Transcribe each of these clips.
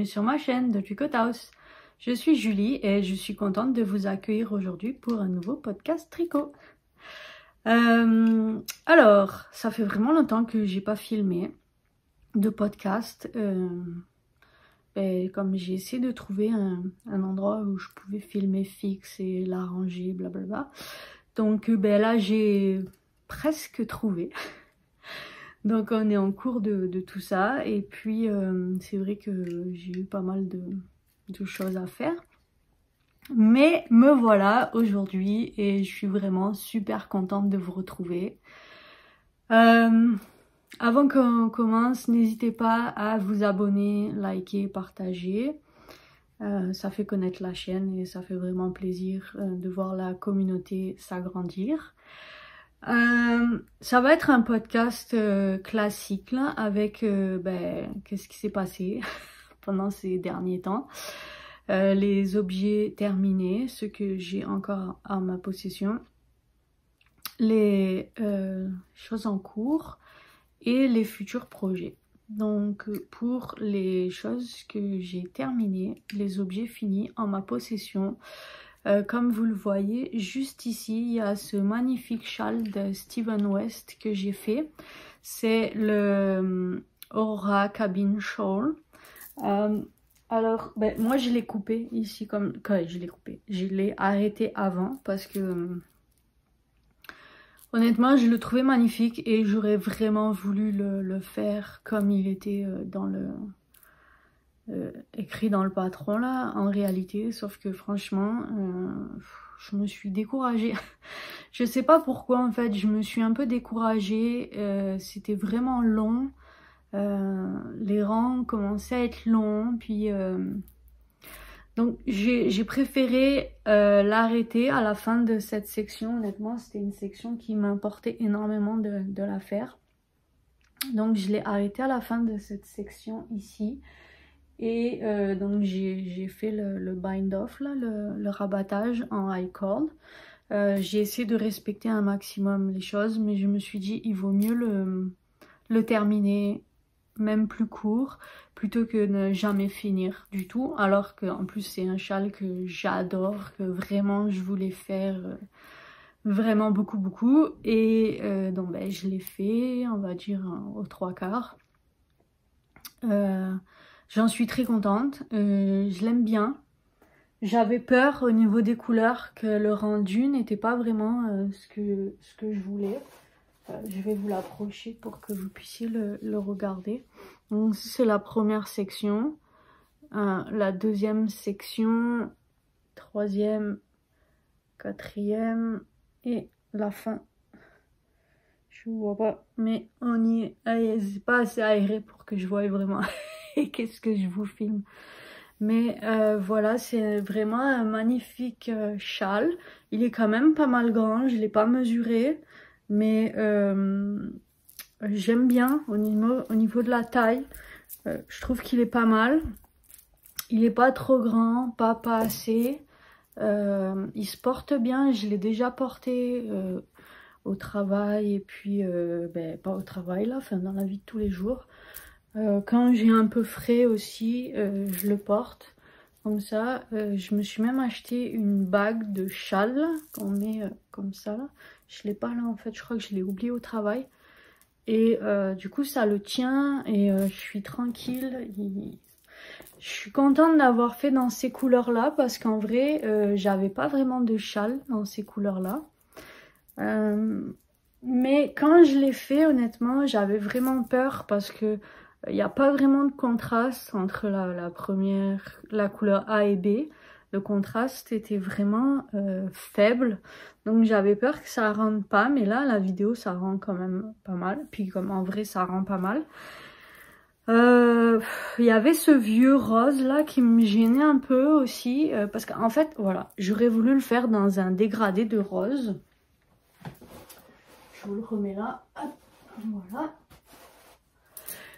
bienvenue sur ma chaîne de Tricot House. Je suis Julie et je suis contente de vous accueillir aujourd'hui pour un nouveau podcast tricot. Alors, ça fait vraiment longtemps que j'ai pas filmé de podcast. Comme j'ai essayé de trouver un endroit où je pouvais filmer fixe et l'arranger, blablabla. Donc là j'ai presque trouvé. Donc on est en cours de tout ça et puis c'est vrai que j'ai eu pas mal de choses à faire. Mais me voilà aujourd'hui et je suis vraiment super contente de vous retrouver. Avant qu'on commence, n'hésitez pas à vous abonner, liker, partager. Ça fait connaître la chaîne et ça fait vraiment plaisir de voir la communauté s'agrandir. Ça va être un podcast classique là, avec qu'est-ce qui s'est passé pendant ces derniers temps, les objets terminés, ce que j'ai encore à ma possession, les choses en cours et les futurs projets. Donc pour les choses que j'ai terminées, les objets finis en ma possession, comme vous le voyez, juste ici, il y a ce magnifique châle de Steven West que j'ai fait. C'est le Aura Cabin Shawl. Alors, moi je l'ai coupé ici comme... je l'ai coupé. Je l'ai arrêté avant parce que... honnêtement, je le trouvais magnifique et j'aurais vraiment voulu le faire comme il était dans le... écrit dans le patron là en réalité, sauf que franchement je me suis découragée. Je sais pas pourquoi en fait, je me suis un peu découragée, c'était vraiment long, les rangs commençaient à être longs, puis donc j'ai préféré l'arrêter à la fin de cette section. Honnêtement, c'était une section qui m'importait énormément de la faire, donc je l'ai arrêté à la fin de cette section ici. Et donc j'ai fait le bind off, là, le rabattage en high cord. J'ai essayé de respecter un maximum les choses, mais je me suis dit il vaut mieux le terminer même plus court plutôt que ne jamais finir du tout. Alors qu'en plus c'est un châle que j'adore, que vraiment je voulais faire vraiment beaucoup. Et donc je l'ai fait, on va dire aux 3/4. J'en suis très contente, je l'aime bien. J'avais peur au niveau des couleurs que le rendu n'était pas vraiment ce que je voulais. Je vais vous l'approcher pour que vous puissiez le regarder. Donc c'est la première section, la deuxième section, troisième, quatrième et la fin. Je ne vois pas, mais on y est. C'est pas assez aéré pour que je voie vraiment qu'est-ce que je vous filme. Mais voilà, c'est vraiment un magnifique châle. Il est quand même pas mal grand, je ne l'ai pas mesuré. Mais j'aime bien au niveau de la taille. Je trouve qu'il est pas mal. Il n'est pas trop grand, pas assez. Il se porte bien, je l'ai déjà porté au travail et puis pas au travail là, enfin dans la vie de tous les jours. Quand j'ai un peu frais aussi, je le porte comme ça. Je me suis même acheté une bague de châle qu'on met comme ça. Je l'ai pas là en fait, je crois que je l'ai oublié au travail. Et du coup ça le tient et je suis tranquille. Je suis contente d'avoir fait dans ces couleurs là parce qu'en vrai j'avais pas vraiment de châle dans ces couleurs là. Mais quand je l'ai fait, honnêtement, j'avais vraiment peur parce que il n'y a pas vraiment de contraste entre la couleur A et B. Le contraste était vraiment faible. Donc j'avais peur que ça rentre pas. Mais là, la vidéo, ça rend quand même pas mal. Puis comme en vrai, ça rend pas mal. Il y avait ce vieux rose là qui me gênait un peu aussi. Parce qu'en fait, voilà, j'aurais voulu le faire dans un dégradé de rose. Je vous le remets là. Hop, voilà.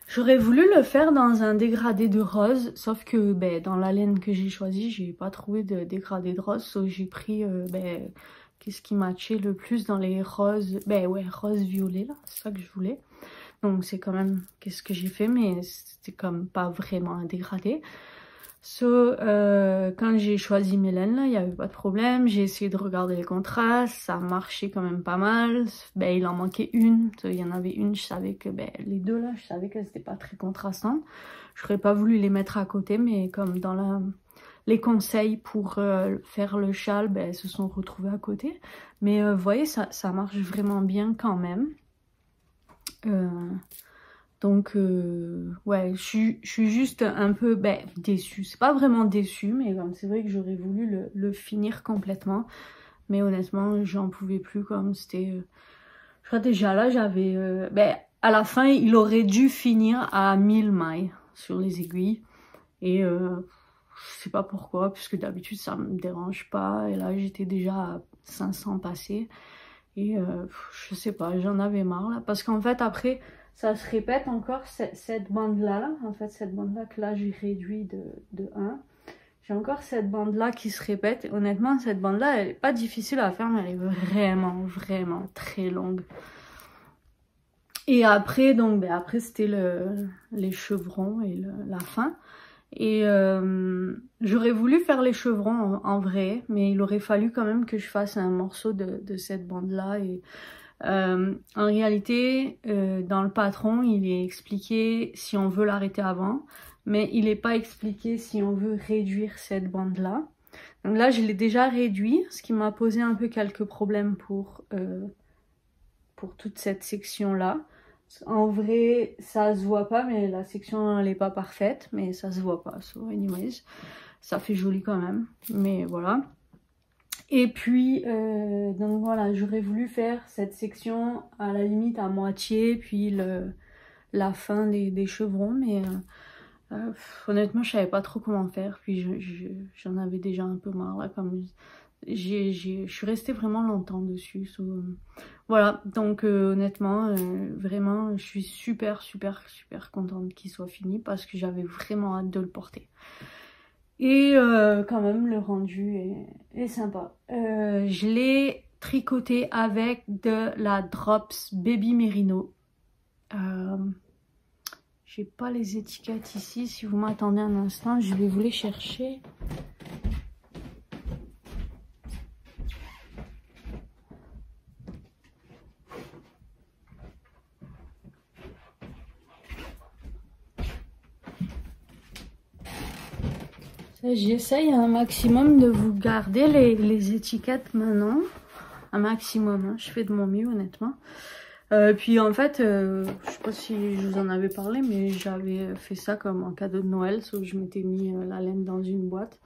J'aurais voulu le faire dans un dégradé de rose, sauf que dans la laine que j'ai choisie, j'ai pas trouvé de dégradé de rose, donc j'ai pris qu'est-ce qui matchait le plus dans les roses, rose violet là, c'est ça que je voulais. Donc c'est quand même qu'est-ce que j'ai fait, mais c'était comme pas vraiment un dégradé. Quand j'ai choisi mes laines là, il n'y avait pas de problème. J'ai essayé de regarder les contrastes, ça marchait quand même pas mal. Ben, il en manquait une, il y en avait une, je savais que les deux là, je savais qu'elles n'étaient pas très contrastantes. J'aurais pas voulu les mettre à côté, mais comme dans les conseils pour faire le châle, elles se sont retrouvées à côté. Mais vous voyez, ça marche vraiment bien quand même. Donc, ouais, je suis juste un peu déçue. C'est pas vraiment déçue, mais c'est vrai que j'aurais voulu le finir complètement. Mais honnêtement, j'en pouvais plus, comme c'était... je crois déjà là, j'avais... à la fin, il aurait dû finir à 1000 mailles sur les aiguilles. Et je sais pas pourquoi, puisque d'habitude, ça me dérange pas. Et là, j'étais déjà à 500 passés. Et je sais pas, j'en avais marre, là. Parce qu'en fait, après... ça se répète encore, cette bande-là, en fait, cette bande-là que là, j'ai réduit de 1. J'ai encore cette bande-là qui se répète. Et honnêtement, cette bande-là, elle n'est pas difficile à faire, mais elle est vraiment, vraiment très longue. Et après, donc, après, c'était les chevrons et la fin. Et j'aurais voulu faire les chevrons en vrai, mais il aurait fallu quand même que je fasse un morceau de cette bande-là. Et en réalité, dans le patron, il est expliqué si on veut l'arrêter avant, mais il n'est pas expliqué si on veut réduire cette bande-là. Donc là, je l'ai déjà réduit, ce qui m'a posé un peu quelques problèmes pour toute cette section-là. En vrai, ça se voit pas, mais la section, elle n'est pas parfaite, mais ça se voit pas. So, anyways, ça fait joli quand même, mais voilà. Et puis, donc voilà, j'aurais voulu faire cette section à la limite à moitié, puis la fin des chevrons, mais honnêtement, je savais pas trop comment faire, puis j'en avais déjà un peu marre, là, comme je suis restée vraiment longtemps dessus. Voilà, donc honnêtement, vraiment, je suis super, super, super contente qu'il soit fini, parce que j'avais vraiment hâte de le porter. Et quand même, le rendu est sympa. Je l'ai tricoté avec de la Drops Baby Merino. J'ai pas les étiquettes ici. Si vous m'attendez un instant, je vais vous les chercher. J'essaye un maximum de vous garder les étiquettes maintenant. Un maximum, hein. Je fais de mon mieux honnêtement. Puis en fait, je sais pas si je vous en avais parlé, mais j'avais fait ça comme un cadeau de Noël. Sauf je m'étais mis la laine dans une boîte.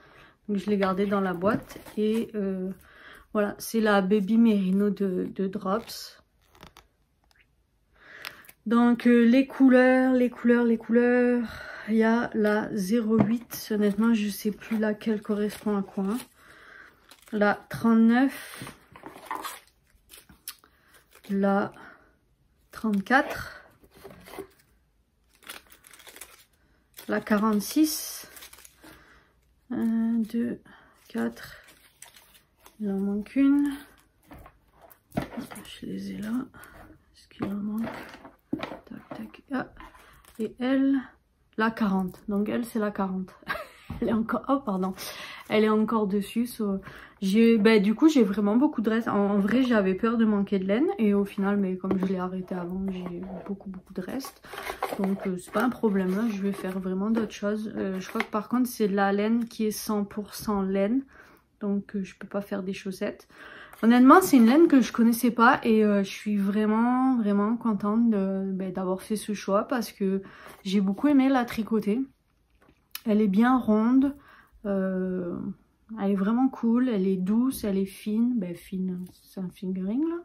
Donc je l'ai gardée dans la boîte. Et voilà, c'est la Baby Merino de Drops. Donc les couleurs. Il y a la 08, honnêtement je sais plus laquelle correspond à quoi. La 39, la 34, la 46, 1, 2, 4, il en manque une. Je les ai là. Est-ce qu'il en manque? Tac, tac. Ah. Et elle, la 40. Donc elle, c'est la 40. Elle est encore... Oh, pardon. Elle est encore dessus. Du coup, j'ai vraiment beaucoup de reste. En vrai, j'avais peur de manquer de laine. Et au final, mais comme je l'ai arrêté avant, j'ai beaucoup de reste. Donc, c'est pas un problème. Là, je vais faire vraiment d'autres choses. Je crois que par contre, c'est de la laine qui est 100% laine. Donc, je peux pas faire des chaussettes. Honnêtement, c'est une laine que je connaissais pas et je suis vraiment contente d'avoir fait ce choix parce que j'ai beaucoup aimé la tricoter. Elle est bien ronde, elle est vraiment cool, elle est douce, elle est fine. Fine, c'est un fingering là.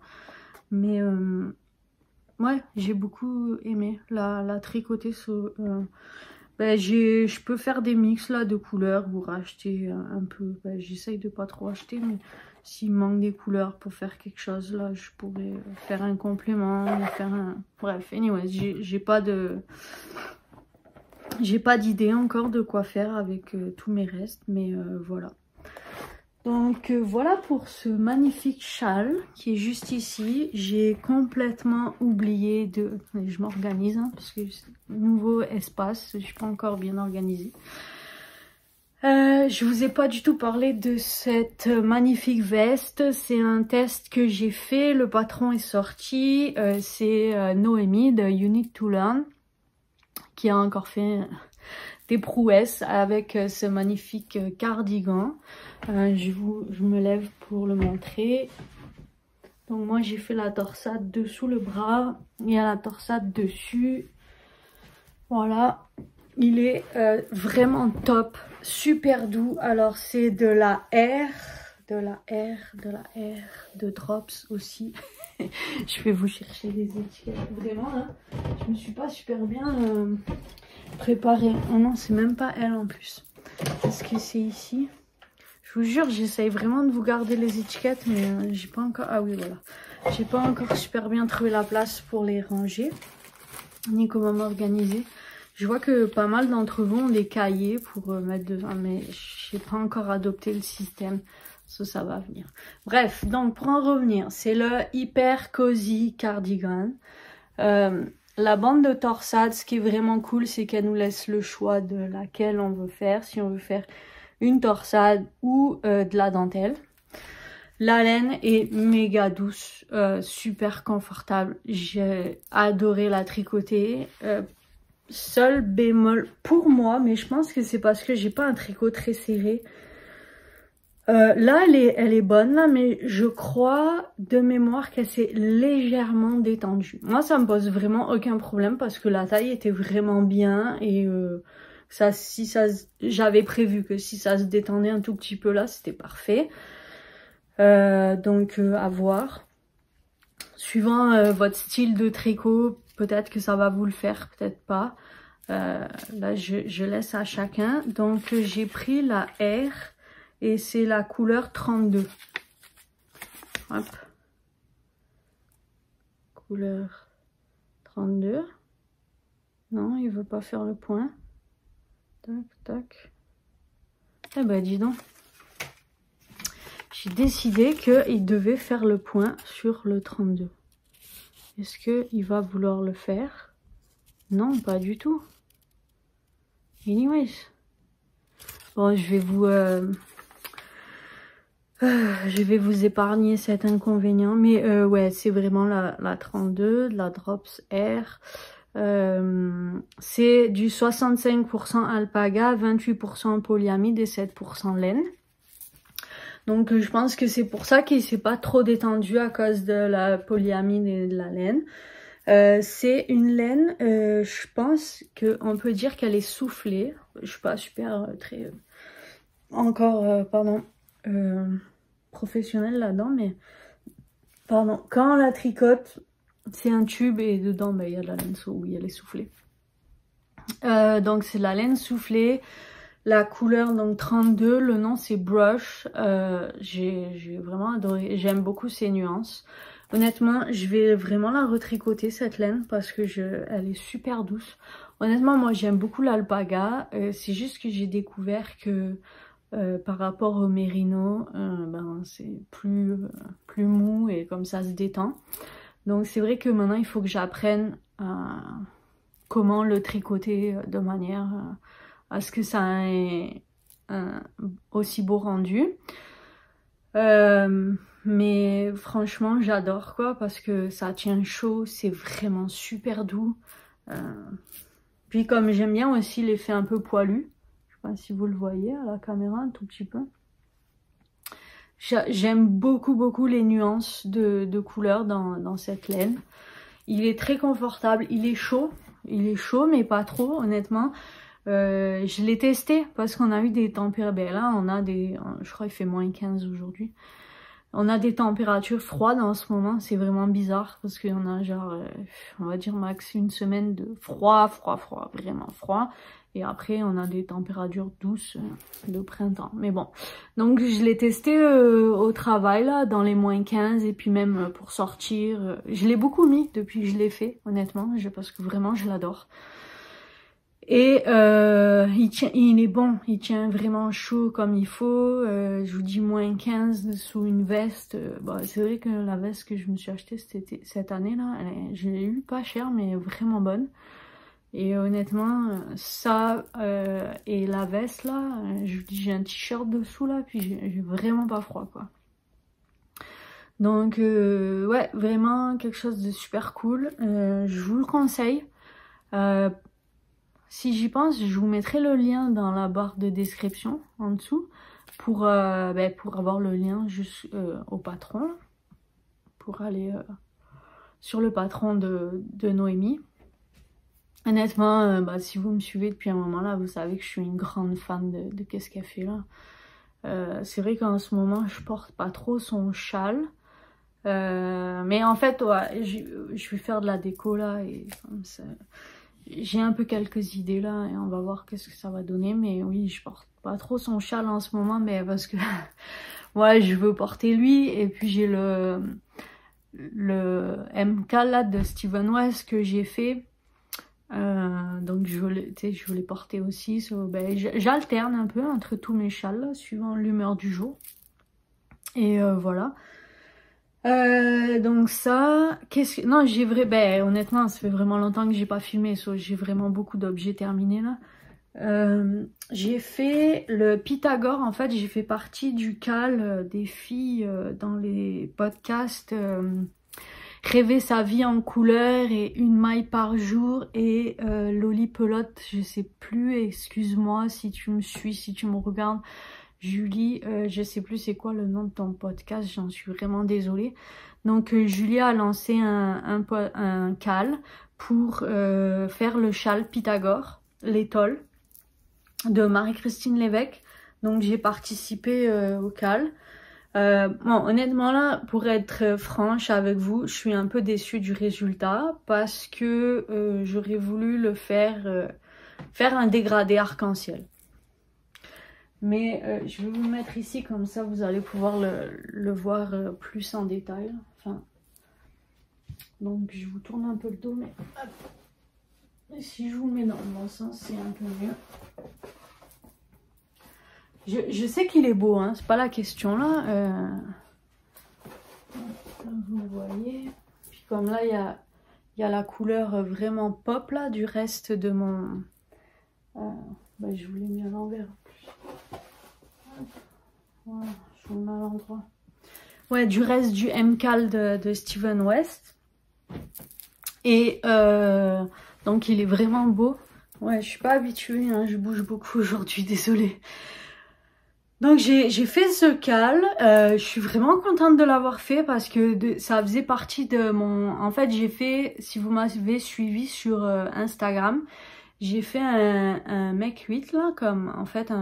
Mais ouais, j'ai beaucoup aimé la tricoter. Je peux faire des mix là de couleurs, vous racheter un peu. J'essaye de pas trop acheter, mais s'il manque des couleurs pour faire quelque chose là, je pourrais faire un complément, faire un... Bref, anyway, j'ai pas d'idée encore de quoi faire avec tous mes restes, mais voilà. Donc voilà pour ce magnifique châle qui est juste ici. J'ai complètement oublié de... Je m'organise hein, parce que nouveau espace, je suis pas encore bien organisée. Je vous ai pas du tout parlé de cette magnifique veste. C'est un test que j'ai fait, le patron est sorti. C'est Noémie de You Need to Learn qui a encore fait des prouesses avec ce magnifique cardigan. Je me lève pour le montrer. Donc moi j'ai fait la torsade dessous le bras et à la torsade dessus. Voilà, il est vraiment top, super doux. Alors c'est de la R, de Drops aussi. Je vais vous chercher les étiquettes. Vraiment là, je me suis pas super bien préparée. Oh non, c'est même pas elle en plus. Qu'est-ce que c'est ici? Je vous jure, j'essaye vraiment de vous garder les étiquettes, mais j'ai pas encore... Ah oui, voilà. J'ai pas encore super bien trouvé la place pour les ranger, ni comment m'organiser. Je vois que pas mal d'entre vous ont des cahiers pour mettre dedans, mais j'ai pas encore adopté le système. Ça va venir. Bref, donc pour en revenir, c'est le Hyper Cozy Cardigan. La bande de torsade, ce qui est vraiment cool, c'est qu'elle nous laisse le choix de laquelle on veut faire. Si on veut faire une torsade ou de la dentelle. La laine est méga douce, super confortable. J'ai adoré la tricoter. Seul bémol pour moi, mais je pense que c'est parce que j'ai pas un tricot très serré. Là, elle est bonne, là, mais je crois de mémoire qu'elle s'est légèrement détendue. Moi, ça me pose vraiment aucun problème parce que la taille était vraiment bien et j'avais prévu que si ça se détendait un tout petit peu là, c'était parfait. Donc, à voir. Suivant votre style de tricot, peut-être que ça va vous le faire, peut-être pas. Là, je laisse à chacun. Donc, j'ai pris la R. Et c'est la couleur 32. Hop. Couleur 32. Non, il veut pas faire le point. Tac, tac. Eh ben, dis donc. J'ai décidé qu'il devait faire le point sur le 32. Est-ce qu'il va vouloir le faire? Non, pas du tout. Anyways. Bon, je vais vous épargner cet inconvénient, mais ouais, c'est vraiment la 32, de la Drops R. C'est du 65% alpaga, 28% polyamide et 7% laine. Donc je pense que c'est pour ça qu'il s'est pas trop détendu à cause de la polyamide et de la laine. C'est une laine, je pense qu'on peut dire qu'elle est soufflée. Je suis pas super encore, professionnelle là-dedans, mais pardon, quand on la tricote, c'est un tube et dedans il y a de la laine, oui, elle est soufflée. Donc c'est de la laine soufflée, la couleur donc 32, le nom c'est Brush. J'ai vraiment adoré, j'aime beaucoup ces nuances. Honnêtement, je vais vraiment la retricoter cette laine parce que elle est super douce. Honnêtement, moi j'aime beaucoup l'alpaga, c'est juste que j'ai découvert que par rapport au mérino, c'est plus mou et comme ça se détend. Donc c'est vrai que maintenant il faut que j'apprenne comment le tricoter de manière à ce que ça ait un aussi beau rendu. Mais franchement j'adore quoi parce que ça tient chaud, c'est vraiment super doux. Puis comme j'aime bien aussi l'effet un peu poilu. Je sais pas si vous le voyez à la caméra un tout petit peu. J'aime beaucoup les nuances de couleurs dans cette laine. Il est très confortable, il est chaud mais pas trop honnêtement. Je l'ai testé parce qu'on a eu des températures, là on a je crois qu'il fait moins 15 aujourd'hui. On a des températures froides en ce moment, c'est vraiment bizarre parce qu'on a genre, on va dire max une semaine de froid, vraiment froid. Et après on a des températures douces de printemps. Mais bon, donc je l'ai testé au travail là, dans les moins 15 et puis même pour sortir. Je l'ai beaucoup mis depuis que je l'ai fait, honnêtement, parce que vraiment je l'adore. Et il est bon, il tient vraiment chaud comme il faut. Je vous dis moins 15 sous une veste. Bon, c'est vrai que la veste que je me suis achetée cette année-là, je l'ai eu pas cher, mais vraiment bonne. Et honnêtement, ça et la veste là, je vous dis j'ai un t-shirt dessous là, puis j'ai vraiment pas froid quoi. Donc ouais, vraiment quelque chose de super cool. Je vous le conseille. Si j'y pense, je vous mettrai le lien dans la barre de description en dessous pour avoir le lien juste au patron, pour aller sur le patron de Noémie. Honnêtement, si vous me suivez depuis un moment là, vous savez que je suis une grande fan de qu'est-ce qu'elle fait là. C'est vrai qu'en ce moment, je porte pas trop son châle. Mais en fait, ouais, je vais faire de la déco là et j'ai un peu quelques idées là et on va voir qu'est-ce que ça va donner. Mais oui, je porte pas trop son châle en ce moment, mais parce que ouais, je veux porter lui. Et puis j'ai le MK là de Steven West que j'ai fait. Donc je voulais porter aussi. J'alterne un peu entre tous mes châles là, suivant l'humeur du jour. Et voilà. Donc ça, non, honnêtement, ça fait vraiment longtemps que j'ai pas filmé, j'ai vraiment beaucoup d'objets terminés là. J'ai fait le Pythagore, en fait, j'ai fait partie du CAL des filles dans les podcasts Rêver sa vie en couleur et une maille par jour et Loli Pelote, je sais plus, excuse-moi si tu me suis, si tu me regardes. Julie, je sais plus c'est quoi le nom de ton podcast, j'en suis vraiment désolée. Donc Julie a lancé un CAL pour faire le châle Pythagore, l'étole de Marie-Christine Lévesque. Donc j'ai participé au CAL. Bon, honnêtement là, pour être franche avec vous, je suis un peu déçue du résultat parce que j'aurais voulu le faire un dégradé arc-en-ciel. Mais je vais vous le mettre ici, comme ça vous allez pouvoir le voir plus en détail. Enfin, donc je vous tourne un peu le dos, mais hop. Si je vous le mets dans le bon sens, c'est un peu mieux. Je sais qu'il est beau, hein, c'est pas la question là. Vous le voyez. Puis comme là, il y a la couleur vraiment pop là du reste de mon... je vous l'ai mis à l'envers. Voilà, je vous le mets à l'endroit. Ouais, du reste du MCAL de Steven West. Et donc il est vraiment beau. Ouais, je suis pas habituée, hein, je bouge beaucoup aujourd'hui, désolée. Donc j'ai fait ce CAL, je suis vraiment contente de l'avoir fait parce que ça faisait partie de mon... En fait j'ai fait, si vous m'avez suivi sur Instagram, j'ai fait un mec 8 là, comme en fait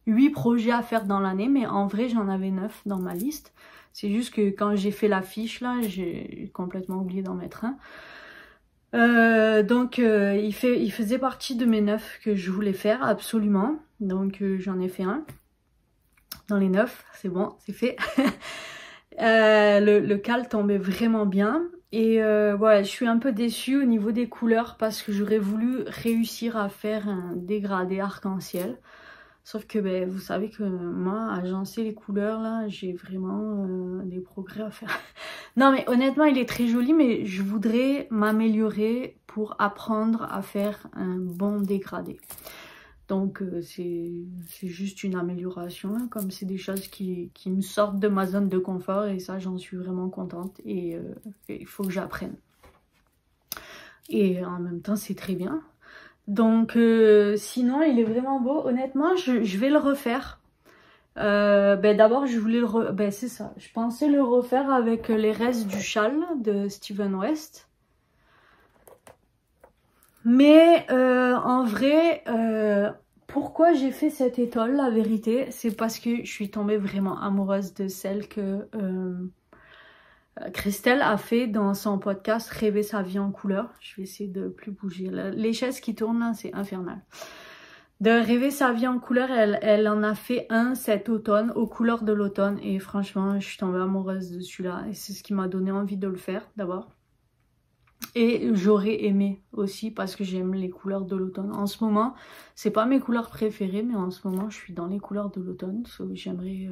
8 projets à faire dans l'année, mais en vrai j'en avais 9 dans ma liste. C'est juste que quand j'ai fait l'affiche là, j'ai complètement oublié d'en mettre un. Donc il faisait partie de mes 9 que je voulais faire absolument, donc j'en ai fait un. Dans les 9, c'est bon, c'est fait. Le CAL tombait vraiment bien. Et voilà, je suis un peu déçue au niveau des couleurs parce que j'aurais voulu réussir à faire un dégradé arc-en-ciel. Sauf que vous savez que moi, agencer les couleurs, là, j'ai vraiment des progrès à faire. Non mais honnêtement, il est très joli, mais je voudrais m'améliorer pour apprendre à faire un bon dégradé. Donc c'est juste une amélioration, hein, comme c'est des choses qui me sortent de ma zone de confort et ça j'en suis vraiment contente et il faut que j'apprenne. Et en même temps c'est très bien. Donc sinon il est vraiment beau, honnêtement je vais le refaire. D'abord je voulais c'est ça, je pensais le refaire avec les restes du châle de Steven West. Mais en vrai, pourquoi j'ai fait cette étole, la vérité, c'est parce que je suis tombée vraiment amoureuse de celle que Christelle a fait dans son podcast Rêver sa vie en couleur. Je vais essayer de plus bouger. Les chaises qui tournent là, c'est infernal. De Rêver sa vie en couleur, elle en a fait un cet automne, aux couleurs de l'automne. Et franchement, je suis tombée amoureuse de celui-là. Et c'est ce qui m'a donné envie de le faire d'abord. Et j'aurais aimé aussi parce que j'aime les couleurs de l'automne. En ce moment, c'est pas mes couleurs préférées, mais en ce moment, je suis dans les couleurs de l'automne. J'aimerais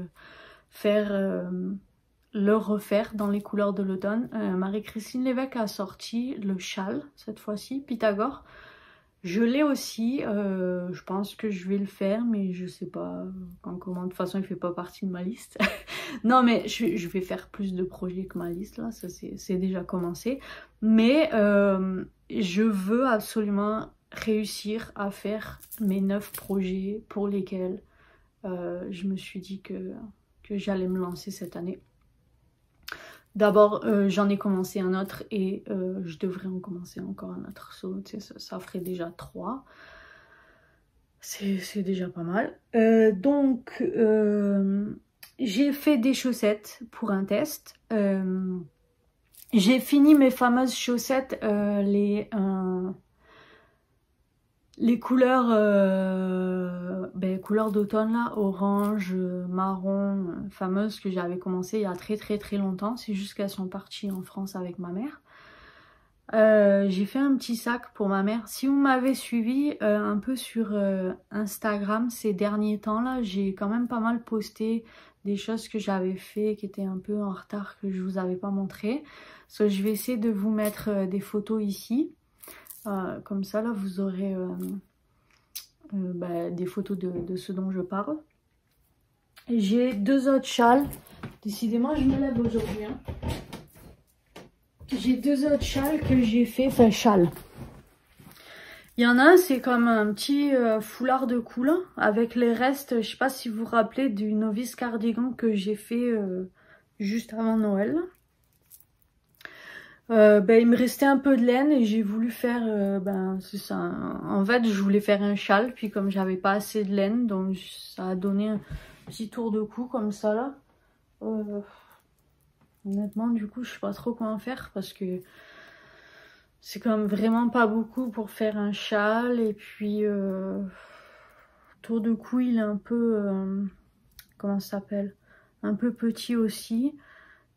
le refaire dans les couleurs de l'automne. Marie-Christine Lévesque a sorti le châle, cette fois-ci, Pythagore. Je l'ai aussi, je pense que je vais le faire, mais je sais pas comment. De toute façon, il fait pas partie de ma liste. Non, mais je vais faire plus de projets que ma liste, là, ça c'est déjà commencé. Mais je veux absolument réussir à faire mes 9 projets pour lesquels je me suis dit que j'allais me lancer cette année. D'abord, j'en ai commencé un autre et je devrais en commencer encore un autre. Ça ferait déjà 3. C'est déjà pas mal. Donc, j'ai fait des chaussettes pour un test. J'ai fini mes fameuses chaussettes, les couleurs, couleurs d'automne là, orange, marron, fameuses que j'avais commencé il y a très longtemps. C'est juste qu'elles sont parties en France avec ma mère. J'ai fait un petit sac pour ma mère. Si vous m'avez suivi un peu sur Instagram ces derniers temps là, j'ai quand même pas mal posté des choses que j'avais fait qui étaient un peu en retard, que je vous avais pas montré. Je vais essayer de vous mettre des photos ici. Comme ça là vous aurez des photos de ce dont je parle. J'ai 2 autres châles. Décidément je me lève aujourd'hui. Hein. J'ai 2 autres châles que j'ai fait, enfin châles. Il y en a un, c'est comme un petit foulard de coulin avec les restes, je sais pas si vous vous rappelez du novice cardigan que j'ai fait juste avant Noël. Il me restait un peu de laine et j'ai voulu faire, c'est ça. En fait, je voulais faire un châle, puis comme j'avais pas assez de laine, donc ça a donné un petit tour de cou comme ça là. Honnêtement, du coup, je sais pas trop comment faire parce que c'est quand même vraiment pas beaucoup pour faire un châle. Et puis, tour de cou, il est un peu, comment ça s'appelle? Un peu petit aussi.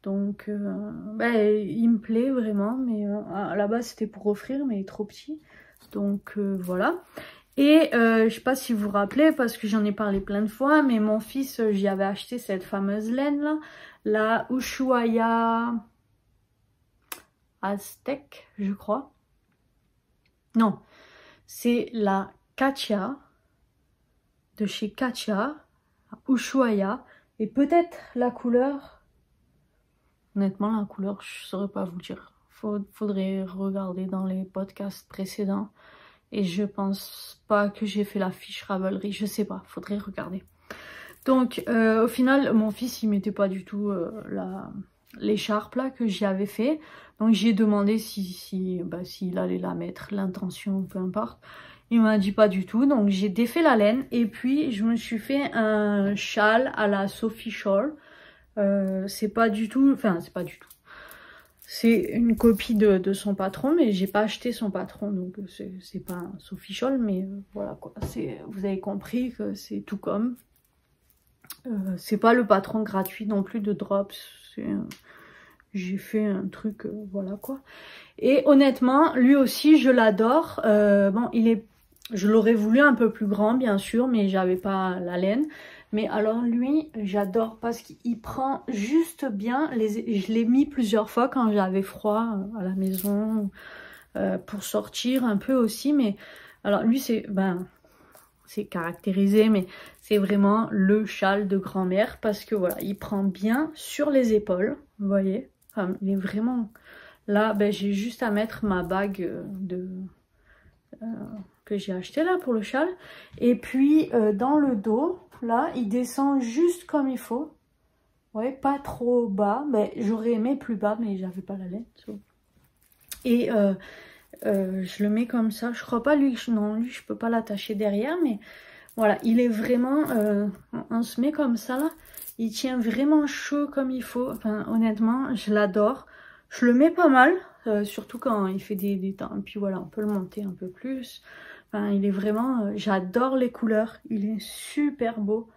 Donc, il me plaît vraiment, mais à la base c'était pour offrir, mais il est trop petit. Donc voilà. Et je sais pas si vous vous rappelez, parce que j'en ai parlé plein de fois, mais mon fils, j'y avais acheté cette fameuse laine là, la Ushuaïa Aztec, je crois. Non, c'est la Katia, de chez Katia, Ushuaïa, et peut-être la couleur... Honnêtement, la couleur, je saurais pas vous dire. Faudrait regarder dans les podcasts précédents. Et je pense pas que j'ai fait la fiche Ravelry. Je sais pas, faudrait regarder. Donc, au final, mon fils, il mettait pas du tout l'écharpe là que j'y avais fait. Donc, j'ai demandé s'il allait la mettre, l'intention, peu importe. Il m'a dit pas du tout. Donc, j'ai défait la laine. Et puis, je me suis fait un châle à la Sophie Shore. C'est pas du tout, c'est une copie de son patron, mais j'ai pas acheté son patron, donc c'est pas un Sophie Scholl, mais voilà quoi, vous avez compris que c'est tout comme. C'est pas le patron gratuit non plus de Drops, j'ai fait un truc, voilà quoi. Et honnêtement, lui aussi je l'adore, je l'aurais voulu un peu plus grand bien sûr, mais j'avais pas la laine. Mais alors lui, j'adore parce qu'il prend juste bien. Je l'ai mis plusieurs fois quand j'avais froid à la maison pour sortir un peu aussi. Mais alors lui, c'est caractérisé, mais c'est vraiment le châle de grand-mère parce que voilà, il prend bien sur les épaules. Vous voyez, enfin, il est vraiment là. J'ai juste à mettre ma bague que j'ai acheté là pour le châle. Et puis dans le dos. Là, il descend juste comme il faut. Ouais, pas trop bas. J'aurais aimé plus bas, mais j'avais pas la laine. Et je le mets comme ça. Je crois pas lui, non, lui je peux pas l'attacher derrière, mais voilà, il est vraiment, on se met comme ça là. Il tient vraiment chaud comme il faut. Enfin, honnêtement, je l'adore. Je le mets pas mal, surtout quand il fait des temps. Et puis voilà, on peut le monter un peu plus. Il est vraiment... j'adore les couleurs. Il est super beau.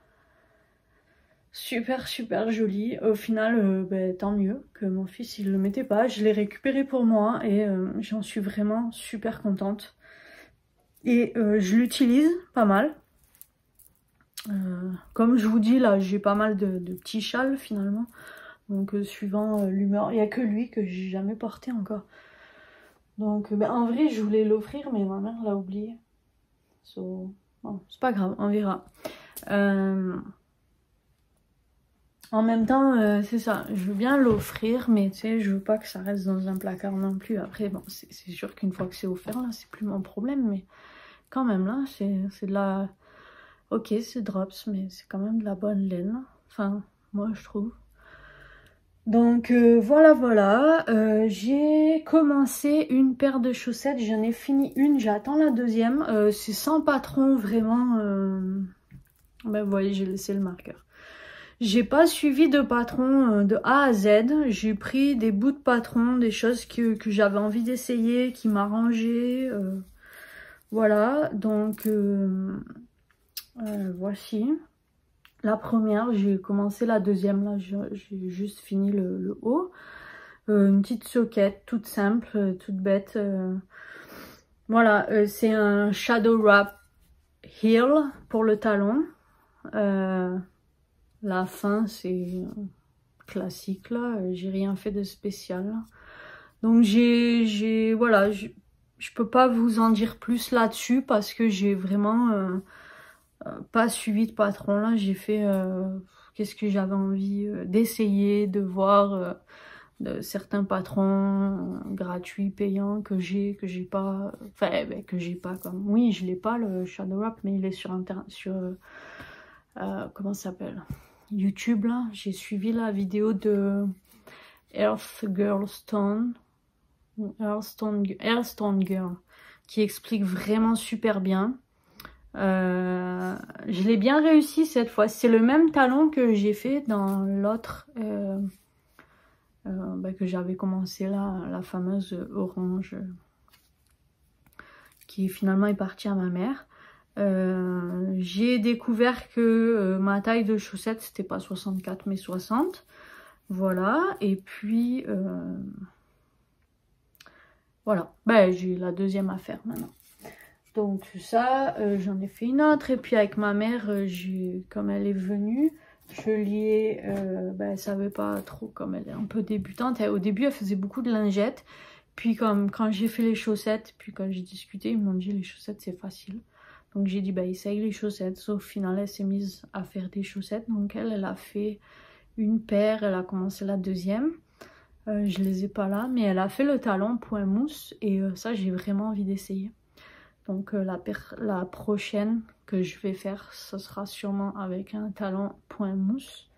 super super joli. Au final, ben, tant mieux que mon fils il le mettait pas. Je l'ai récupéré pour moi et j'en suis vraiment super contente. Et je l'utilise pas mal. Comme je vous dis là, j'ai pas mal de petits châles finalement. Donc suivant l'humeur, il n'y a que lui que j'ai jamais porté encore. Donc ben, en vrai je voulais l'offrir mais ma mère l'a oublié. So, bon, c'est pas grave, on verra. En même temps, c'est ça, je veux bien l'offrir, mais tu sais, je veux pas que ça reste dans un placard non plus. Après, bon, c'est sûr qu'une fois que c'est offert, là, c'est plus mon problème, mais quand même, là, c'est de la... Ok, c'est Drops, mais c'est quand même de la bonne laine. Enfin, moi, je trouve. Donc, voilà. J'ai commencé une paire de chaussettes, j'en ai fini une, j'attends la deuxième. C'est sans patron, vraiment. Ben, vous voyez, j'ai laissé le marqueur. J'ai pas suivi de patron de A à Z. J'ai pris des bouts de patron, des choses que j'avais envie d'essayer, qui m'arrangeaient. Voilà, donc voici. La première, j'ai commencé la deuxième, là j'ai juste fini le haut. Une petite soquette, toute simple, toute bête. Voilà, c'est un Shadow Wrap Heel pour le talon. La fin, c'est classique là, j'ai rien fait de spécial. Donc voilà, je peux pas vous en dire plus là-dessus parce que j'ai vraiment pas suivi de patron là. J'ai fait qu'est-ce que j'avais envie d'essayer, de voir de certains patrons gratuits, payants que j'ai pas, enfin ben, que j'ai pas comme. Oui, je l'ai pas le Shadow Wrap, mais il est sur internet, sur comment ça s'appelle? YouTube là, j'ai suivi la vidéo de Earth Girl Stone, Earthstone Girl, qui explique vraiment super bien. Je l'ai bien réussi cette fois. C'est le même talon que j'ai fait dans l'autre que j'avais commencé là, la fameuse orange, qui finalement est partie à ma mère. J'ai découvert que ma taille de chaussette c'était pas 64 mais 60, voilà. Et puis voilà, ben j'ai la deuxième à faire maintenant. Donc ça, j'en ai fait une autre. Et puis avec ma mère, comme elle est venue, je lui ai, elle savait pas trop, comme elle est un peu débutante. Au début elle faisait beaucoup de lingettes, puis comme quand j'ai fait les chaussettes, puis quand j'ai discuté, ils m'ont dit les chaussettes c'est facile. Donc j'ai dit bah essaye les chaussettes, sauf au final elle s'est mise à faire des chaussettes. Donc elle a fait une paire, elle a commencé la deuxième. Je les ai pas là, mais elle a fait le talon point mousse et ça j'ai vraiment envie d'essayer. Donc la prochaine que je vais faire, ce sera sûrement avec un talon point mousse.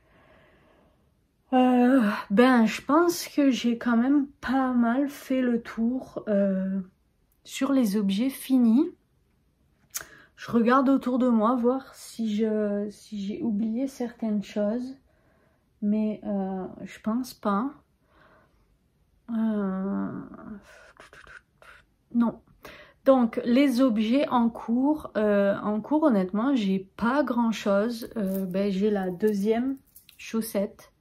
Je pense que j'ai quand même pas mal fait le tour sur les objets finis. Je regarde autour de moi, voir si j'ai oublié certaines choses. Mais je pense pas. Non. Donc, les objets en cours honnêtement, j'ai pas grand chose. J'ai la deuxième chaussette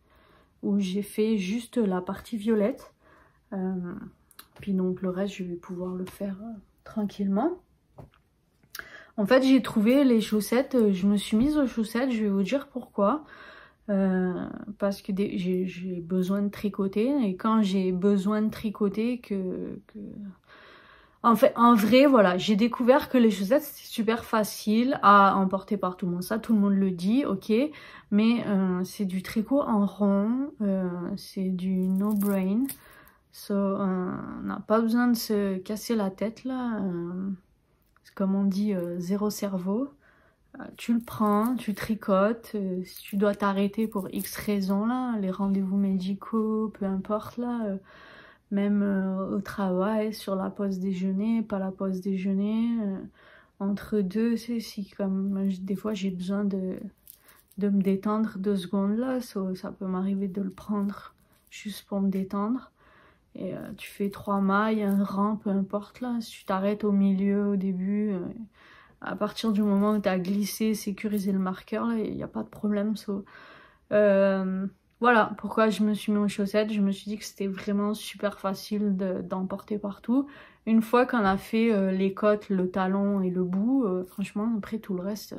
où j'ai fait juste la partie violette. Puis donc, le reste, je vais pouvoir le faire tranquillement. En fait, j'ai trouvé les chaussettes, je me suis mise aux chaussettes, je vais vous dire pourquoi. Parce que j'ai besoin de tricoter, et quand j'ai besoin de tricoter, En fait, en vrai, voilà, j'ai découvert que les chaussettes, c'est super facile à emporter par tout le monde. Ça, tout le monde le dit, ok. Mais c'est du tricot en rond, c'est du no-brain. So, on n'a pas besoin de se casser la tête, là. Comme on dit, zéro cerveau. Tu le prends, tu tricotes. Si tu dois t'arrêter pour X raisons, là, les rendez-vous médicaux, peu importe, là... Même au travail, sur la pause déjeuner, pas la pause déjeuner, entre deux, c'est si comme des fois j'ai besoin de me détendre 2 secondes là, ça peut m'arriver de le prendre juste pour me détendre. Et tu fais 3 mailles, un rang, peu importe là, si tu t'arrêtes au milieu, au début, à partir du moment où tu as glissé, sécurisé le marqueur, là, il n'y a pas de problème. Voilà pourquoi je me suis mis aux chaussettes. Je me suis dit que c'était vraiment super facile d'en porter partout. Une fois qu'on a fait les côtes, le talon et le bout, franchement après tout le reste...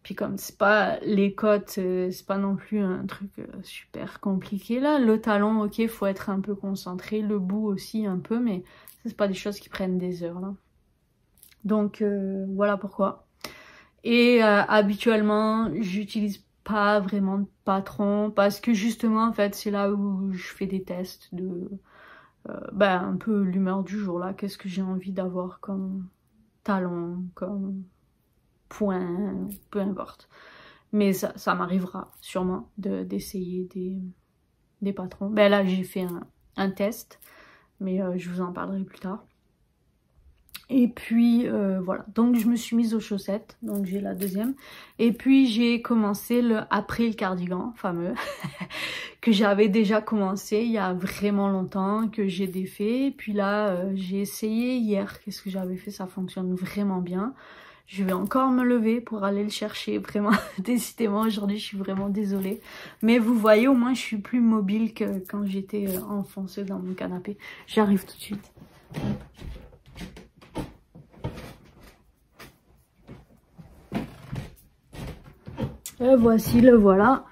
Puis comme c'est pas les côtes, c'est pas non plus un truc super compliqué là. Le talon, ok, faut être un peu concentré. Le bout aussi un peu, mais c'est pas des choses qui prennent des heures là. Donc voilà pourquoi. Et habituellement, j'utilise pas vraiment de patron parce que justement en fait c'est là où je fais des tests de un peu l'humeur du jour là. Qu'est-ce que j'ai envie d'avoir comme talon, comme point, peu importe. Mais ça m'arrivera sûrement d'essayer des patrons. Ben là, j'ai fait un test, mais je vous en parlerai plus tard. Et puis, voilà. Donc, je me suis mise aux chaussettes. Donc, j'ai la deuxième. Et puis, j'ai commencé après le cardigan, fameux, que j'avais déjà commencé il y a vraiment longtemps, que j'ai défait. Et puis là, j'ai essayé hier. Qu'est-ce que j'avais fait? Ça fonctionne vraiment bien. Je vais encore me lever pour aller le chercher, vraiment, décidément, aujourd'hui, je suis vraiment désolée. Mais vous voyez, au moins, je suis plus mobile que quand j'étais enfoncée dans mon canapé. J'arrive tout de suite. Et voici, le voilà.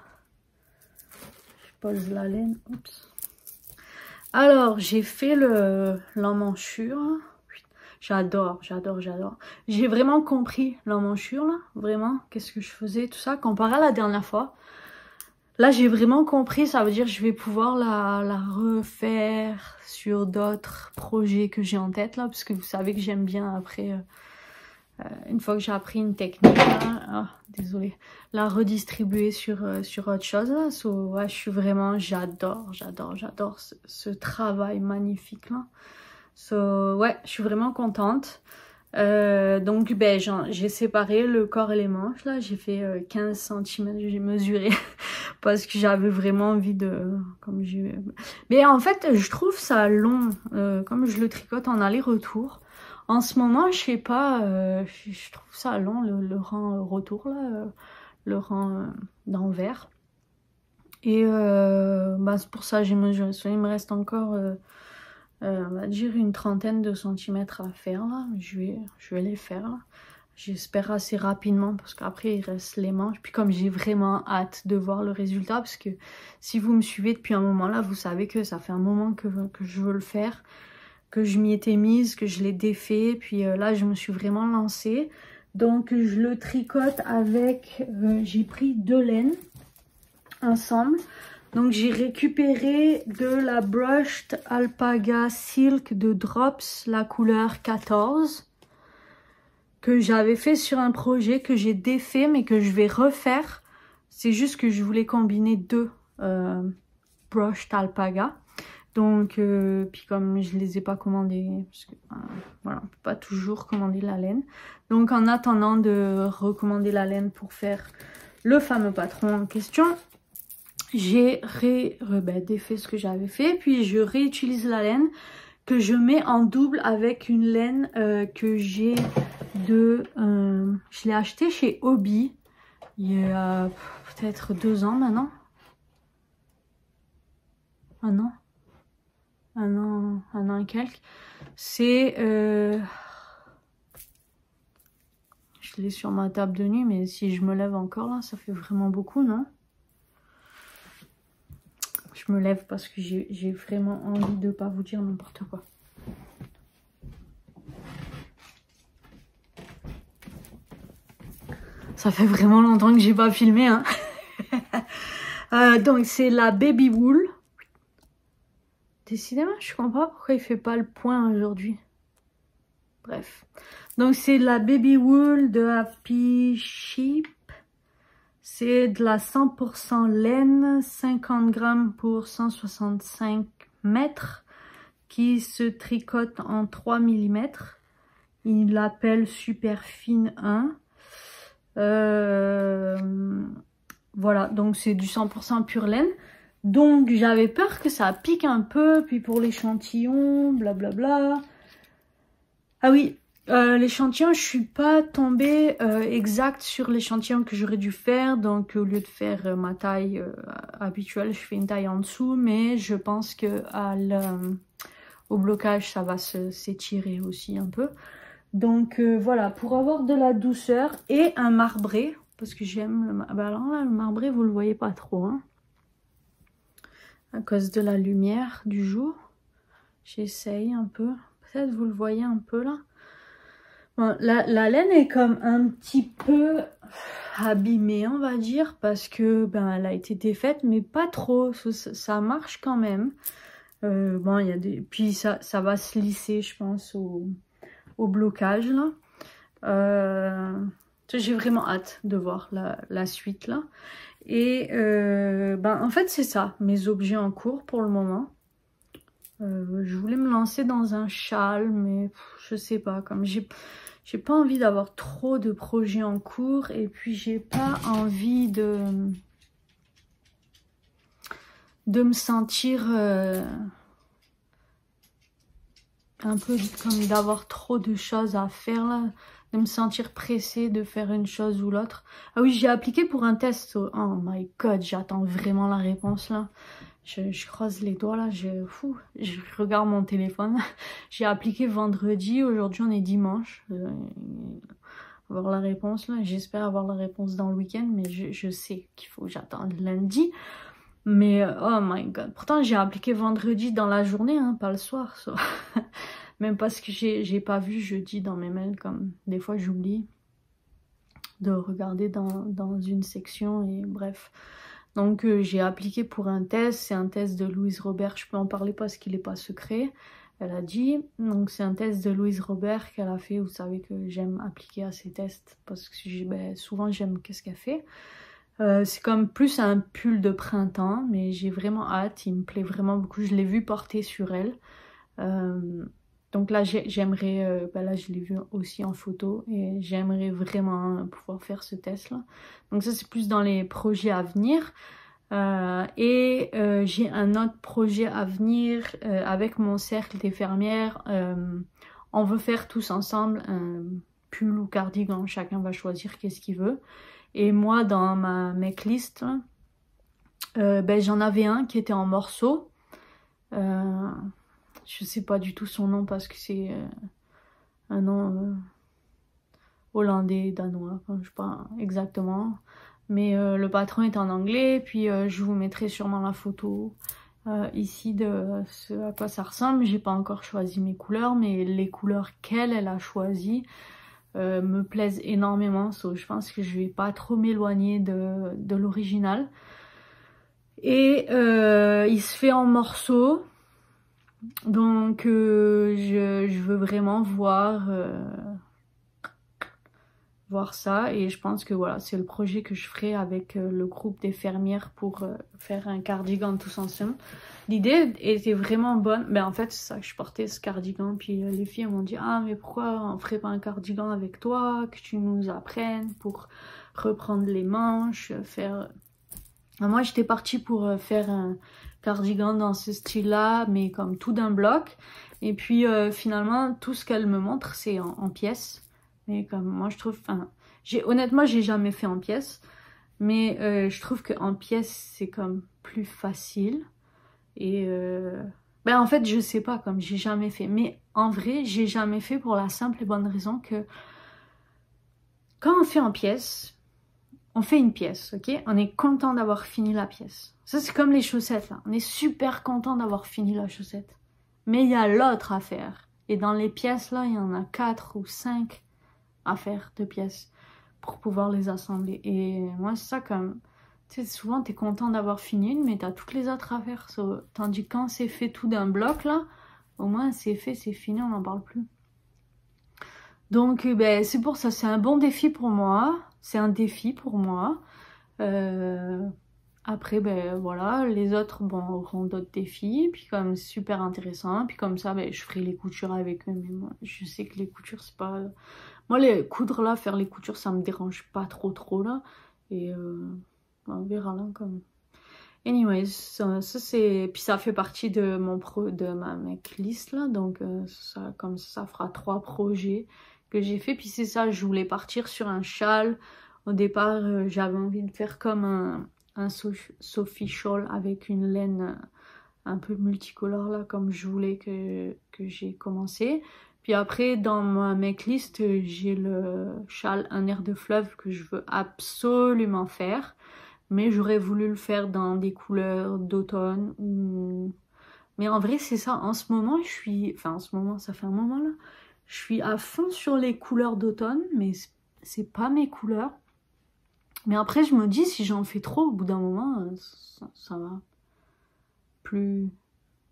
Je pose la laine. Oups. Alors, j'ai fait l'emmanchure. J'adore. J'ai vraiment compris l'emmanchure, là. Vraiment, qu'est-ce que je faisais, tout ça. Comparé à la dernière fois. Là, j'ai vraiment compris. Ça veut dire que je vais pouvoir la refaire sur d'autres projets que j'ai en tête, là. Parce que vous savez que j'aime bien, après, une fois que j'ai appris une technique, là, désolée, la redistribuer sur autre chose, là. Ouais, je suis vraiment... J'adore ce travail magnifique, là. Ouais, je suis vraiment contente. Donc ben j'ai séparé le corps et les manches là, j'ai fait 15 cm, j'ai mesuré parce que j'avais vraiment envie de mais en fait je trouve ça long comme je le tricote en aller-retour. En ce moment, je sais pas, je trouve ça long le rang retour là, le rang d'envers. Et c'est pour ça que j'ai mesuré. Il me reste encore on va dire une trentaine de centimètres à faire là. Je vais les faire là. J'espère assez rapidement parce qu'après il reste les manches. Puis comme j'ai vraiment hâte de voir le résultat, parce que si vous me suivez depuis un moment là, vous savez que ça fait un moment que je veux le faire, que je m'y étais mise, que je l'ai défait. Puis là je me suis vraiment lancée. Donc je le tricote avec, j'ai pris 2 laines ensemble. Donc j'ai récupéré de la Brushed Alpaga Silk de Drops, la couleur 14, que j'avais fait sur un projet que j'ai défait mais que je vais refaire. C'est juste que je voulais combiner 2 Brushed Alpaga. Donc, puis comme je les ai pas commandés, parce que voilà, on peut pas toujours commander la laine. Donc en attendant de recommander la laine pour faire le fameux patron en question, j'ai défait ce que j'avais fait, puis je réutilise la laine que je mets en double avec une laine que j'ai je l'ai acheté chez Hobby il y a peut-être 2 ans maintenant. Un an et quelques. C'est je l'ai sur ma table de nuit, mais si je me lève encore là, ça fait vraiment beaucoup, non? Je me lève parce que j'ai vraiment envie de pas vous dire n'importe quoi. Ça fait vraiment longtemps que j'ai pas filmé, hein. Donc c'est la Baby Wool. Décidément, je comprends pas pourquoi il fait pas le point aujourd'hui. Bref. Donc c'est la Baby Wool de Happy Sheep. C'est de la 100% laine, 50 grammes pour 165 mètres, qui se tricote en 3 mm. Il l'appelle Super Fine 1. Voilà, donc c'est du 100% pure laine. Donc j'avais peur que ça pique un peu, puis pour l'échantillon, blablabla. Ah oui, L'échantillon, je suis pas tombée exact sur l'échantillon que j'aurais dû faire. Donc au lieu de faire ma taille habituelle, je fais une taille en dessous. Mais je pense que au blocage, ça va s'étirer aussi un peu. Donc voilà, pour avoir de la douceur et un marbré. Parce que j'aime le marbré. Bah alors là, le marbré, vous le voyez pas trop. Hein, à cause de la lumière du jour. J'essaye un peu. Peut-être vous le voyez un peu là. Bon, la laine est comme un petit peu abîmée, on va dire, parce que ben elle a été défaite, mais pas trop. Ça marche quand même. Bon, il y a des, puis ça va se lisser, je pense, au blocage là. J'ai vraiment hâte de voir la suite là. Et ben en fait c'est ça, mes objets en cours pour le moment. Je voulais me lancer dans un châle, mais je sais pas, comme j'ai pas envie d'avoir trop de projets en cours, et puis j'ai pas envie de me sentir un peu comme d'avoir trop de choses à faire là, de me sentir pressée de faire une chose ou l'autre. Ah oui, j'ai appliqué pour un test. Oh my god, j'attends vraiment la réponse là. Je croise les doigts là, je regarde mon téléphone. J'ai appliqué vendredi, aujourd'hui on est dimanche. Avoir la réponse là, j'espère avoir la réponse dans le week-end, mais je sais qu'il faut que j'attende lundi. Mais oh my god, pourtant j'ai appliqué vendredi dans la journée, hein, pas le soir. So. Même parce que j'ai pas vu jeudi dans mes mails, comme des fois j'oublie de regarder dans une section et bref. Donc j'ai appliqué pour un test, c'est un test de Louise Robert, je peux en parler parce qu'il n'est pas secret, elle a dit. Donc c'est un test de Louise Robert qu'elle a fait, vous savez que j'aime appliquer à ces tests parce que ben, souvent j'aime qu'est-ce qu'elle fait. C'est comme plus un pull de printemps, mais j'ai vraiment hâte, il me plaît vraiment beaucoup, je l'ai vu porter sur elle. Donc là j'aimerais, ben là je l'ai vu aussi en photo et j'aimerais vraiment pouvoir faire ce test là. Donc ça c'est plus dans les projets à venir. J'ai un autre projet à venir avec mon cercle des fermières. On veut faire tous ensemble un pull ou cardigan, chacun va choisir qu'est-ce qu'il veut. Et moi dans ma make-list, ben, j'en avais un qui était en morceaux. Je sais pas du tout son nom parce que c'est un nom hollandais, danois, enfin, je sais pas exactement. Mais le patron est en anglais, puis je vous mettrai sûrement la photo ici de ce à quoi ça ressemble. J'ai pas encore choisi mes couleurs, mais les couleurs qu'elle a choisies me plaisent énormément. So, je pense que je vais pas trop m'éloigner de l'original. Et il se fait en morceaux. Donc je veux vraiment voir ça, et je pense que voilà, c'est le projet que je ferai avec le groupe des fermières pour faire un cardigan tous ensemble. L'idée était vraiment bonne, mais en fait c'est ça que je portais, ce cardigan, puis les filles m'ont dit ah mais pourquoi on ferait pas un cardigan avec toi, que tu nous apprennes pour reprendre les manches, faire... Moi j'étais partie pour faire un cardigan dans ce style là, mais comme tout d'un bloc, et puis finalement tout ce qu'elle me montre c'est en pièces. Mais comme moi je trouve, enfin, honnêtement j'ai jamais fait en pièces, mais je trouve qu'en pièces c'est comme plus facile. Et ben en fait je sais pas, comme j'ai jamais fait, mais en vrai j'ai jamais fait pour la simple et bonne raison que quand on fait en pièces, on fait une pièce, ok? On est content d'avoir fini la pièce. Ça c'est comme les chaussettes là, on est super content d'avoir fini la chaussette. Mais il y a l'autre à faire. Et dans les pièces là, il y en a 4 ou 5 à faire de pièces pour pouvoir les assembler. Et moi c'est ça, comme tu sais, souvent t'es content d'avoir fini une, mais t'as toutes les autres à faire. Tandis que quand c'est fait tout d'un bloc là, au moins c'est fait, c'est fini, on n'en parle plus. Donc ben, c'est pour ça, c'est un bon défi pour moi, c'est un défi pour moi. Après ben voilà, les autres bon auront d'autres défis, puis comme c'est super intéressant, puis comme ça ben je ferai les coutures avec eux. Mais moi je sais que les coutures c'est pas... Moi les coudre là, faire les coutures ça me dérange pas trop là. Et on verra là comme... Anyways, ça c'est... Puis ça fait partie de ma make list là, donc ça, comme ça fera 3 projets que j'ai fait. Puis c'est ça, je voulais partir sur un châle. Au départ, j'avais envie de faire comme un Sophie Shawl avec une laine un peu multicolore là, comme je voulais que j'ai commencé. Puis après, dans ma make-list, j'ai le châle Un air de fleuve que je veux absolument faire. Mais j'aurais voulu le faire dans des couleurs d'automne. Mais en vrai, c'est ça. En ce moment, je suis... Enfin, en ce moment, ça fait un moment là. Je suis à fond sur les couleurs d'automne, mais c'est pas mes couleurs. Mais après, je me dis, si j'en fais trop, au bout d'un moment, ça va plus...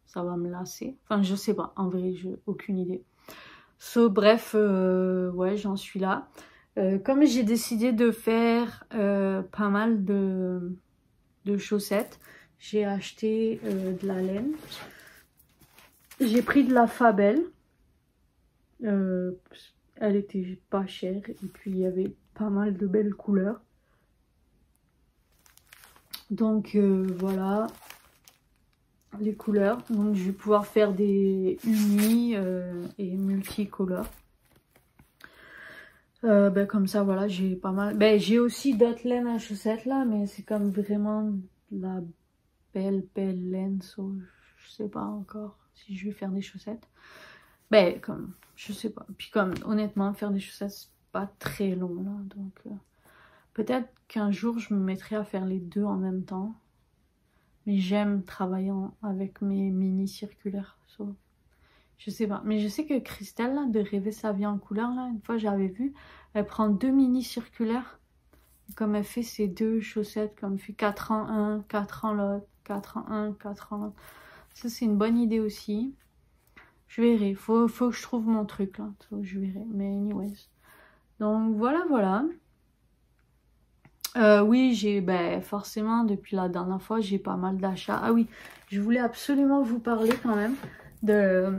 Ça va me lasser. Enfin, je sais pas. En vrai, j'ai aucune idée. Bref, ouais, j'en suis là. Comme j'ai décidé de faire pas mal de chaussettes, j'ai acheté de la laine. J'ai pris de la Fabel. Elle était pas chère. Et puis, il y avait pas mal de belles couleurs. Donc, voilà les couleurs. Donc, je vais pouvoir faire des unis et multicolores. Comme ça, voilà, j'ai pas mal. J'ai aussi d'autres laines à chaussettes là, mais c'est comme vraiment la belle laine. Je sais pas encore si je vais faire des chaussettes. Comme, je sais pas. Puis comme, honnêtement, faire des chaussettes, c'est pas très long là. Donc, peut-être qu'un jour, je me mettrai à faire les deux en même temps. Mais j'aime travailler avec mes mini circulaires. Je sais pas. Mais je sais que Christelle, là, de Rêver sa vie en couleur, là, une fois j'avais vu, elle prend 2 mini circulaires. Comme elle fait ses 2 chaussettes, comme elle fait 4 en un, 4 en l'autre, 4 en un, 4 en l'autre. Ça, c'est une bonne idée aussi. Je verrai. Faut que je trouve mon truc, là. Je verrai. Mais anyways. Donc, voilà. Oui, j'ai, forcément, depuis la dernière fois, j'ai pas mal d'achats. Ah oui, je voulais absolument vous parler quand même de...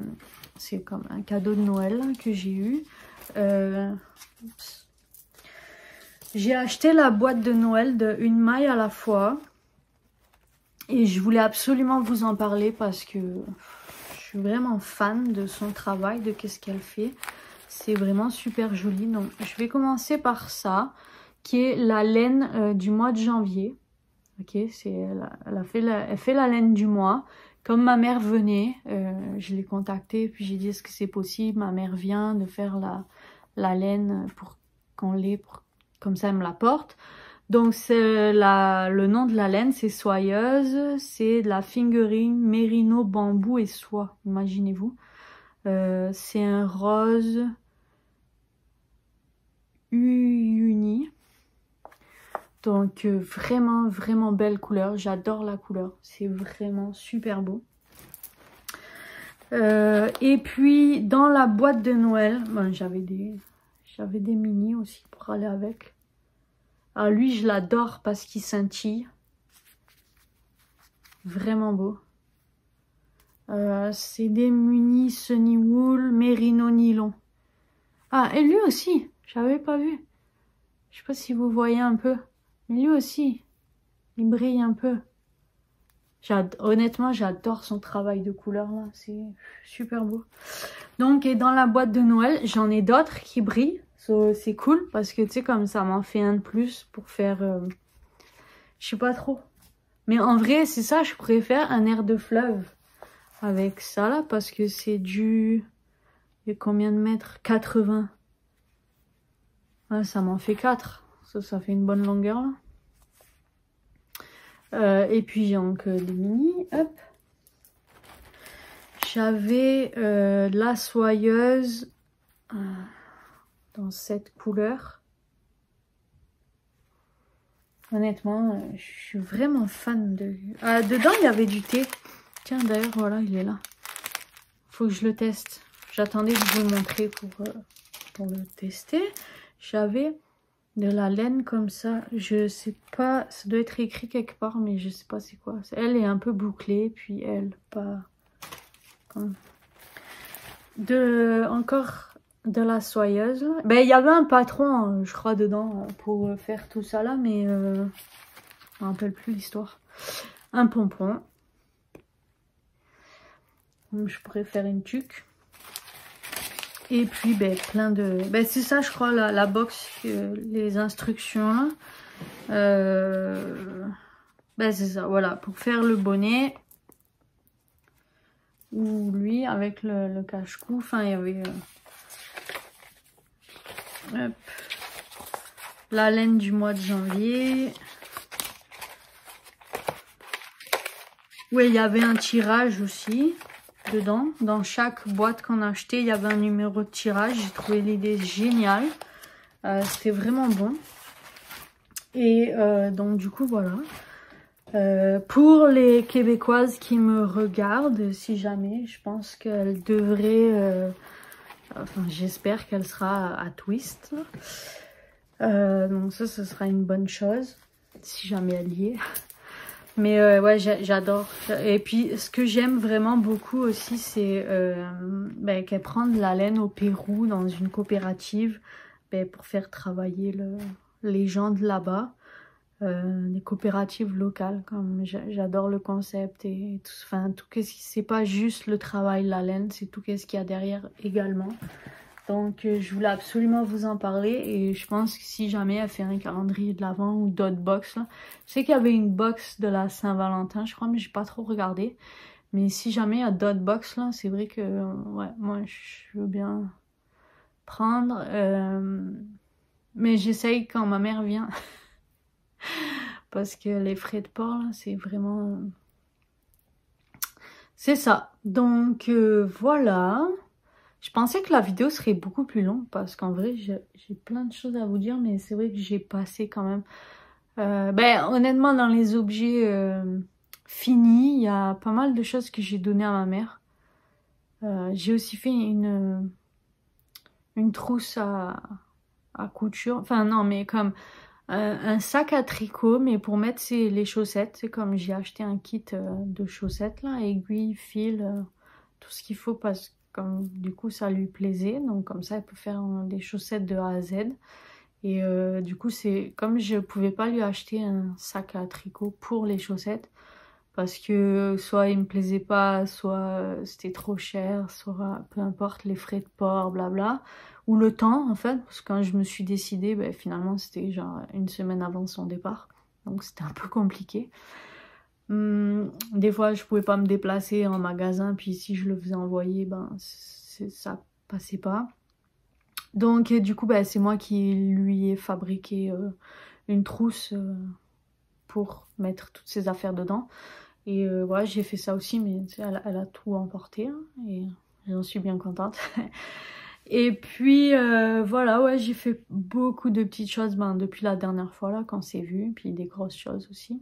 C'est comme un cadeau de Noël là, que j'ai eu. J'ai acheté la boîte de Noël de Une maille à la fois. Et je voulais absolument vous en parler parce que je suis vraiment fan de son travail, de qu'est-ce qu'elle fait. C'est vraiment super joli. Donc, je vais commencer par ça, qui est la laine du mois de janvier. Ok, elle fait la laine du mois. Comme ma mère venait, je l'ai contactée, puis j'ai dit est-ce que c'est possible, ma mère vient de faire la laine pour qu'on l'ait, comme ça elle me la porte. Donc le nom de la laine c'est Soyeuse, c'est de la fingering, mérino, bambou et soie, imaginez-vous. C'est un rose uni. Donc vraiment belle couleur, j'adore la couleur, c'est vraiment super beau. Et puis dans la boîte de Noël, j'avais des mini aussi pour aller avec. Alors lui je l'adore parce qu'il scintille, vraiment beau. C'est des mini Sunny Wool Merino Nylon. Ah et lui aussi, j'avais pas vu. Je sais pas si vous voyez un peu. Mais lui aussi, il brille un peu. Honnêtement, j'adore son travail de couleur là. C'est super beau. Donc, et dans la boîte de Noël, j'en ai d'autres qui brillent. C'est cool parce que tu sais, comme ça m'en fait un de plus pour faire... je sais pas trop. Mais en vrai, c'est ça, je préfère un air de fleuve avec ça là parce que c'est du... Il y a combien de mètres? 80. Ouais, ça m'en fait 4. Ça fait une bonne longueur là. Et puis donc des mini, hop. J'avais la soyeuse dans cette couleur. Honnêtement, je suis vraiment fan de... Ah, dedans il y avait du thé. Tiens d'ailleurs voilà, il est là. Faut que je le teste. J'attendais de vous le montrer pour le tester. J'avais de la laine comme ça, je sais pas, ça doit être écrit quelque part, mais je sais pas c'est quoi. Elle est un peu bouclée, puis elle pas. Comme... Encore de la soyeuse. Il y avait un patron, je crois, dedans pour faire tout ça là, mais je me rappelle plus l'histoire. Un pompon. Donc, je pourrais faire une tuque. Et puis plein de... c'est ça je crois la box, les instructions là. C'est ça, voilà, pour faire le bonnet. Ou lui avec le cache-cou. Enfin il y avait... hop, la laine du mois de janvier. Oui, il y avait un tirage aussi dedans. Dans chaque boîte qu'on a acheté, il y avait un numéro de tirage. J'ai trouvé l'idée géniale. C'était vraiment bon. Et donc du coup, voilà. Pour les Québécoises qui me regardent, si jamais, je pense qu'elle devrait... enfin, j'espère qu'elle sera à Twist. Donc ça, ce sera une bonne chose. Si jamais elle y est. Mais ouais, j'adore. Et puis, ce que j'aime vraiment beaucoup aussi, c'est qu'elle prend de la laine au Pérou dans une coopérative pour faire travailler les gens de là-bas. Des coopératives locales. Comme j'adore le concept et tout. Enfin, tout c'est pas juste le travail, la laine, c'est tout ce qu'il y a derrière également. Donc, je voulais absolument vous en parler et je pense que si jamais elle fait un calendrier de l'Avent ou d'autres box, là, je sais qu'il y avait une box de la Saint-Valentin, je crois, mais j'ai pas trop regardé. Mais si jamais il y a d'autres box, là, c'est vrai que, ouais, moi, je veux bien prendre. Mais j'essaye quand ma mère vient. Parce que les frais de port, là, c'est vraiment... C'est ça. Donc, voilà. Je pensais que la vidéo serait beaucoup plus longue parce qu'en vrai, j'ai plein de choses à vous dire, mais c'est vrai que j'ai passé quand même... honnêtement, dans les objets finis, il y a pas mal de choses que j'ai données à ma mère. J'ai aussi fait une trousse à couture. Enfin, non, mais comme un sac à tricot, mais pour mettre les chaussettes. C'est comme j'ai acheté un kit de chaussettes, là, aiguilles, fil, tout ce qu'il faut parce que comme du coup ça lui plaisait, donc comme ça elle peut faire des chaussettes de A à Z. Et du coup c'est comme je pouvais pas lui acheter un sac à tricot pour les chaussettes parce que soit il me plaisait pas, soit c'était trop cher, soit peu importe les frais de port, blabla, ou le temps en fait, parce que quand je me suis décidée, finalement c'était genre une semaine avant son départ, donc c'était un peu compliqué. Des fois je pouvais pas me déplacer en magasin, puis si je le faisais envoyer, ça passait pas. Donc du coup c'est moi qui lui ai fabriqué une trousse pour mettre toutes ses affaires dedans. Et voilà, j'ai fait ça aussi, mais elle a tout emporté hein, et j'en suis bien contente. Et puis voilà, ouais, j'ai fait beaucoup de petites choses depuis la dernière fois là, quand c'est vu, puis des grosses choses aussi.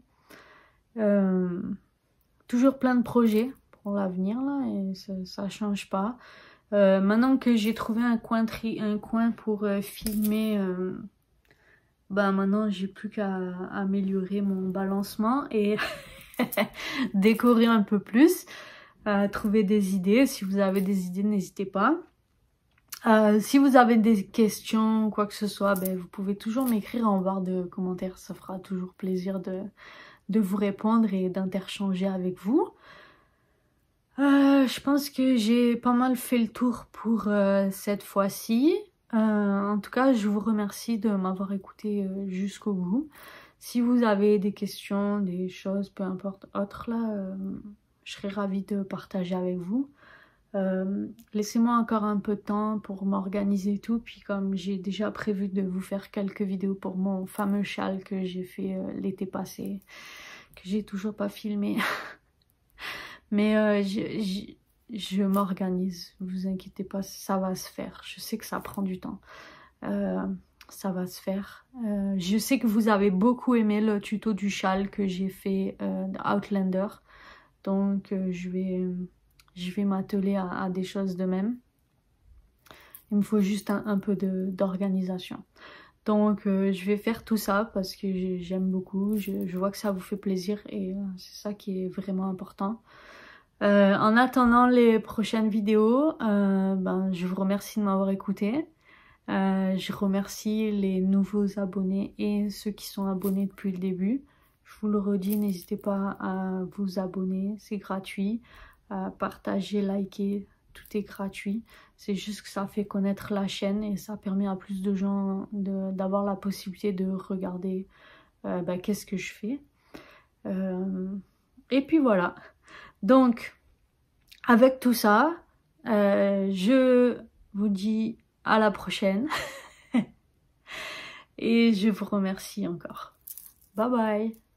Toujours plein de projets pour l'avenir là, et ça change pas. Maintenant que j'ai trouvé un coin pour filmer, maintenant j'ai plus qu'à améliorer mon balancement et décorer un peu plus, trouver des idées. Si vous avez des idées, n'hésitez pas. Si vous avez des questions ou quoi que ce soit, vous pouvez toujours m'écrire en barre de commentaires. Ça fera toujours plaisir de vous répondre et d'interchanger avec vous. Je pense que j'ai pas mal fait le tour pour cette fois-ci. En tout cas, je vous remercie de m'avoir écouté jusqu'au bout. Si vous avez des questions, des choses, peu importe, autres là, je serais ravie de partager avec vous. Laissez-moi encore un peu de temps pour m'organiser et tout. Puis comme j'ai déjà prévu de vous faire quelques vidéos pour mon fameux châle que j'ai fait l'été passé, que j'ai toujours pas filmé. Mais je m'organise, vous inquiétez pas, ça va se faire. Je sais que ça prend du temps. Ça va se faire. Je sais que vous avez beaucoup aimé le tuto du châle que j'ai fait Outlander. Donc je vais m'atteler à des choses de même. Il me faut juste un peu d'organisation. Donc je vais faire tout ça parce que j'aime beaucoup. Je vois que ça vous fait plaisir et c'est ça qui est vraiment important. En attendant les prochaines vidéos, je vous remercie de m'avoir écouté. Je remercie les nouveaux abonnés et ceux qui sont abonnés depuis le début. Je vous le redis, n'hésitez pas à vous abonner, c'est gratuit. Partager, liker, tout est gratuit. C'est juste que ça fait connaître la chaîne et ça permet à plus de gens d'avoir la possibilité de regarder qu'est-ce que je fais. Et puis voilà. Donc, avec tout ça, je vous dis à la prochaine. Et je vous remercie encore. Bye bye.